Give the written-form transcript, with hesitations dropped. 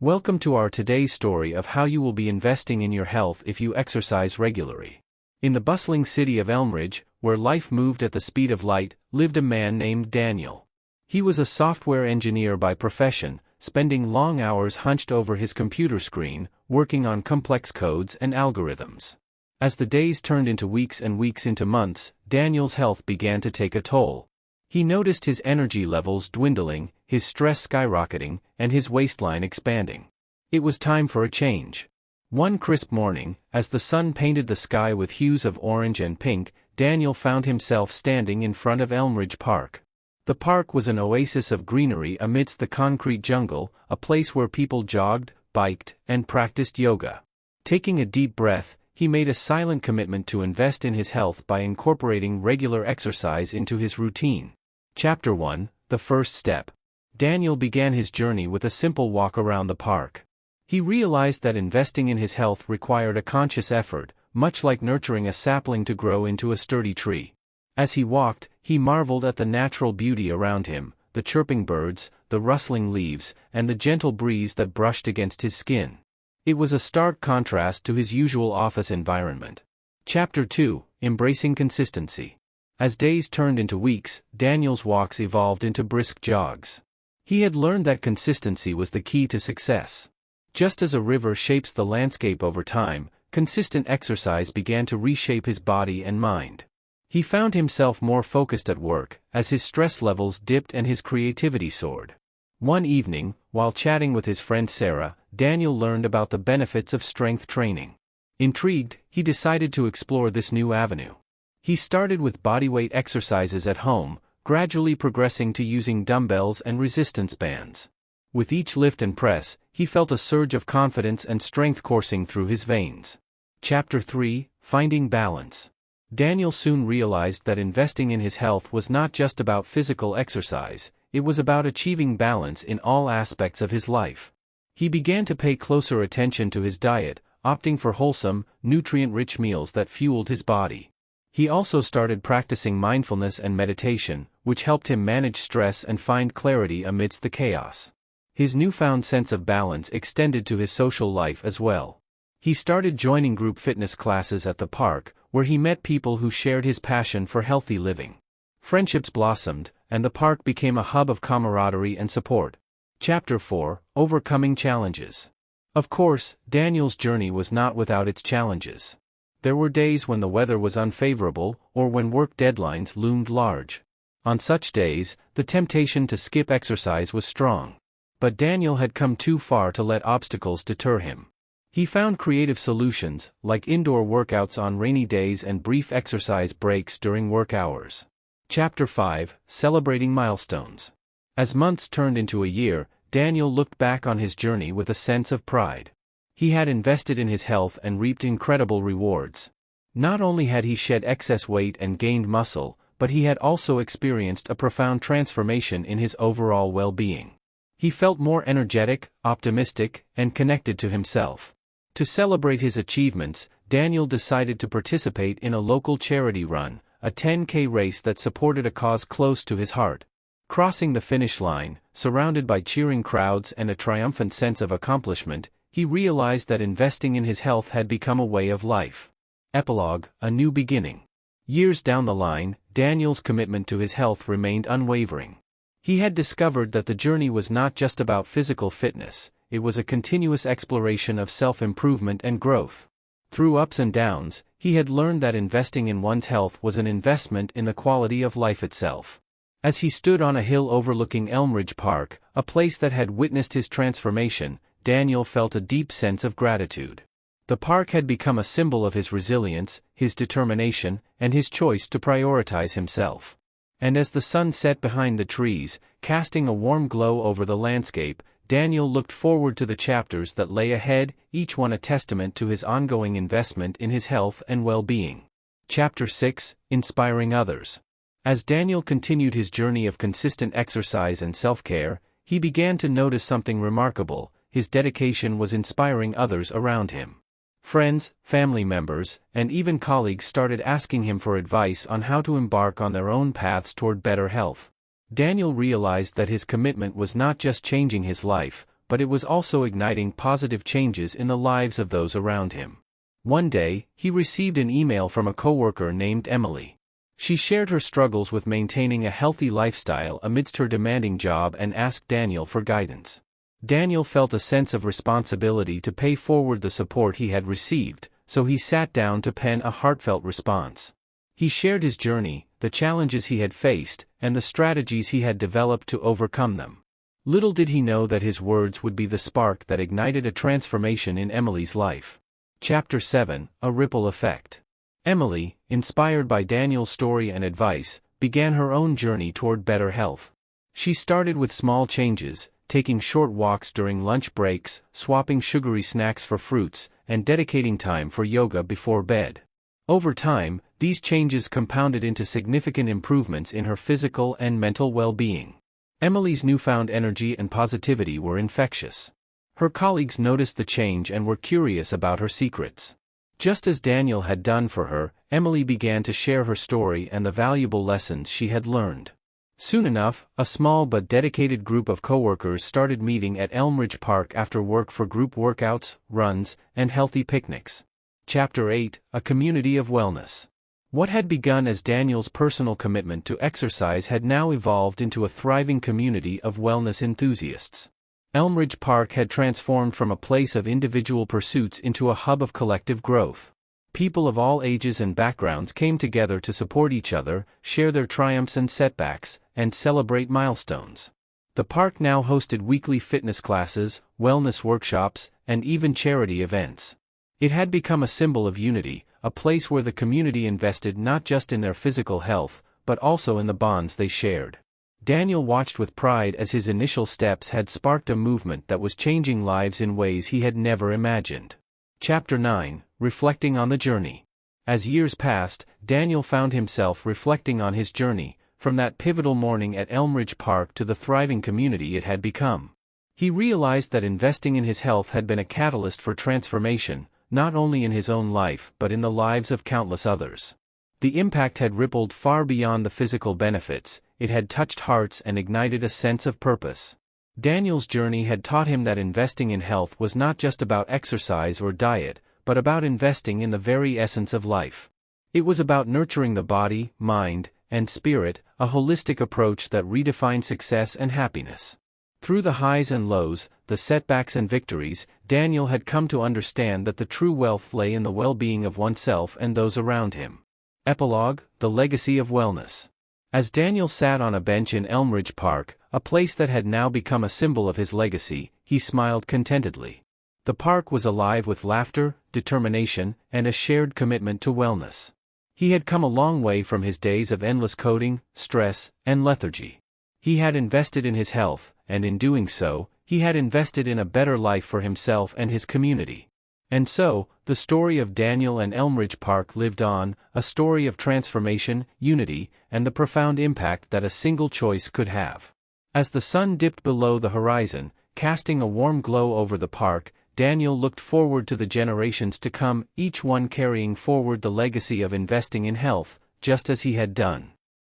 Welcome to our today's story of how you will be investing in your health if you exercise regularly. In the bustling city of Elmridge, where life moved at the speed of light, lived a man named Daniel. He was a software engineer by profession, spending long hours hunched over his computer screen, working on complex codes and algorithms. As the days turned into weeks and weeks into months, Daniel's health began to take a toll. He noticed his energy levels dwindling, his stress skyrocketing, and his waistline expanding. It was time for a change. One crisp morning, as the sun painted the sky with hues of orange and pink, Daniel found himself standing in front of Elmridge Park. The park was an oasis of greenery amidst the concrete jungle, a place where people jogged, biked, and practiced yoga. Taking a deep breath, he made a silent commitment to invest in his health by incorporating regular exercise into his routine. Chapter 1: The First Step. Daniel began his journey with a simple walk around the park. He realized that investing in his health required a conscious effort, much like nurturing a sapling to grow into a sturdy tree. As he walked, he marveled at the natural beauty around him, the chirping birds, the rustling leaves, and the gentle breeze that brushed against his skin. It was a stark contrast to his usual office environment. Chapter 2: Embracing Consistency. As days turned into weeks, Daniel's walks evolved into brisk jogs. He had learned that consistency was the key to success. Just as a river shapes the landscape over time, consistent exercise began to reshape his body and mind. He found himself more focused at work, as his stress levels dipped and his creativity soared. One evening, while chatting with his friend Sarah, Daniel learned about the benefits of strength training. Intrigued, he decided to explore this new avenue. He started with bodyweight exercises at home, gradually progressing to using dumbbells and resistance bands. With each lift and press, he felt a surge of confidence and strength coursing through his veins. Chapter 3: Finding Balance. Daniel soon realized that investing in his health was not just about physical exercise, it was about achieving balance in all aspects of his life. He began to pay closer attention to his diet, opting for wholesome, nutrient-rich meals that fueled his body. He also started practicing mindfulness and meditation, which helped him manage stress and find clarity amidst the chaos. His newfound sense of balance extended to his social life as well. He started joining group fitness classes at the park, where he met people who shared his passion for healthy living. Friendships blossomed, and the park became a hub of camaraderie and support. Chapter 4: Overcoming Challenges. Of course, Daniel's journey was not without its challenges. There were days when the weather was unfavorable, or when work deadlines loomed large. On such days, the temptation to skip exercise was strong. But Daniel had come too far to let obstacles deter him. He found creative solutions, like indoor workouts on rainy days and brief exercise breaks during work hours. Chapter 5: Celebrating Milestones. As months turned into a year, Daniel looked back on his journey with a sense of pride. He had invested in his health and reaped incredible rewards. Not only had he shed excess weight and gained muscle, but he had also experienced a profound transformation in his overall well-being. He felt more energetic, optimistic, and connected to himself. To celebrate his achievements, Daniel decided to participate in a local charity run, a 10K race that supported a cause close to his heart. Crossing the finish line, surrounded by cheering crowds and a triumphant sense of accomplishment, he realized that investing in his health had become a way of life. Epilogue: A New Beginning. Years down the line, Daniel's commitment to his health remained unwavering. He had discovered that the journey was not just about physical fitness, it was a continuous exploration of self-improvement and growth. Through ups and downs, he had learned that investing in one's health was an investment in the quality of life itself. As he stood on a hill overlooking Elmridge Park, a place that had witnessed his transformation, Daniel felt a deep sense of gratitude. The park had become a symbol of his resilience, his determination, and his choice to prioritize himself. And as the sun set behind the trees, casting a warm glow over the landscape, Daniel looked forward to the chapters that lay ahead, each one a testament to his ongoing investment in his health and well-being. Chapter 6: Inspiring Others. As Daniel continued his journey of consistent exercise and self-care, he began to notice something remarkable: his dedication was inspiring others around him. Friends, family members, and even colleagues started asking him for advice on how to embark on their own paths toward better health. Daniel realized that his commitment was not just changing his life, but it was also igniting positive changes in the lives of those around him. One day, he received an email from a coworker named Emily. She shared her struggles with maintaining a healthy lifestyle amidst her demanding job and asked Daniel for guidance. Daniel felt a sense of responsibility to pay forward the support he had received, so he sat down to pen a heartfelt response. He shared his journey, the challenges he had faced, and the strategies he had developed to overcome them. Little did he know that his words would be the spark that ignited a transformation in Emily's life. Chapter 7: A Ripple Effect. Emily, inspired by Daniel's story and advice, began her own journey toward better health. She started with small changes, taking short walks during lunch breaks, swapping sugary snacks for fruits, and dedicating time for yoga before bed. Over time, these changes compounded into significant improvements in her physical and mental well-being. Emily's newfound energy and positivity were infectious. Her colleagues noticed the change and were curious about her secrets. Just as Daniel had done for her, Emily began to share her story and the valuable lessons she had learned. Soon enough, a small but dedicated group of coworkers started meeting at Elmridge Park after work for group workouts, runs, and healthy picnics. Chapter 8: A Community of Wellness. What had begun as Daniel's personal commitment to exercise had now evolved into a thriving community of wellness enthusiasts. Elmridge Park had transformed from a place of individual pursuits into a hub of collective growth. People of all ages and backgrounds came together to support each other, share their triumphs and setbacks, and celebrate milestones. The park now hosted weekly fitness classes, wellness workshops, and even charity events. It had become a symbol of unity, a place where the community invested not just in their physical health, but also in the bonds they shared. Daniel watched with pride as his initial steps had sparked a movement that was changing lives in ways he had never imagined. Chapter 9: Reflecting on the Journey. As years passed, Daniel found himself reflecting on his journey, from that pivotal morning at Elmridge Park to the thriving community it had become. He realized that investing in his health had been a catalyst for transformation, not only in his own life but in the lives of countless others. The impact had rippled far beyond the physical benefits. It had touched hearts and ignited a sense of purpose. Daniel's journey had taught him that investing in health was not just about exercise or diet, but about investing in the very essence of life. It was about nurturing the body, mind, and spirit, a holistic approach that redefined success and happiness. Through the highs and lows, the setbacks and victories, Daniel had come to understand that the true wealth lay in the well-being of oneself and those around him. Epilogue: The Legacy of Wellness. As Daniel sat on a bench in Elmridge Park, a place that had now become a symbol of his legacy, he smiled contentedly. The park was alive with laughter, determination, and a shared commitment to wellness. He had come a long way from his days of endless coding, stress, and lethargy. He had invested in his health, and in doing so, he had invested in a better life for himself and his community. And so, the story of Daniel and Elmridge Park lived on, a story of transformation, unity, and the profound impact that a single choice could have. As the sun dipped below the horizon, casting a warm glow over the park, Daniel looked forward to the generations to come, each one carrying forward the legacy of investing in health, just as he had done.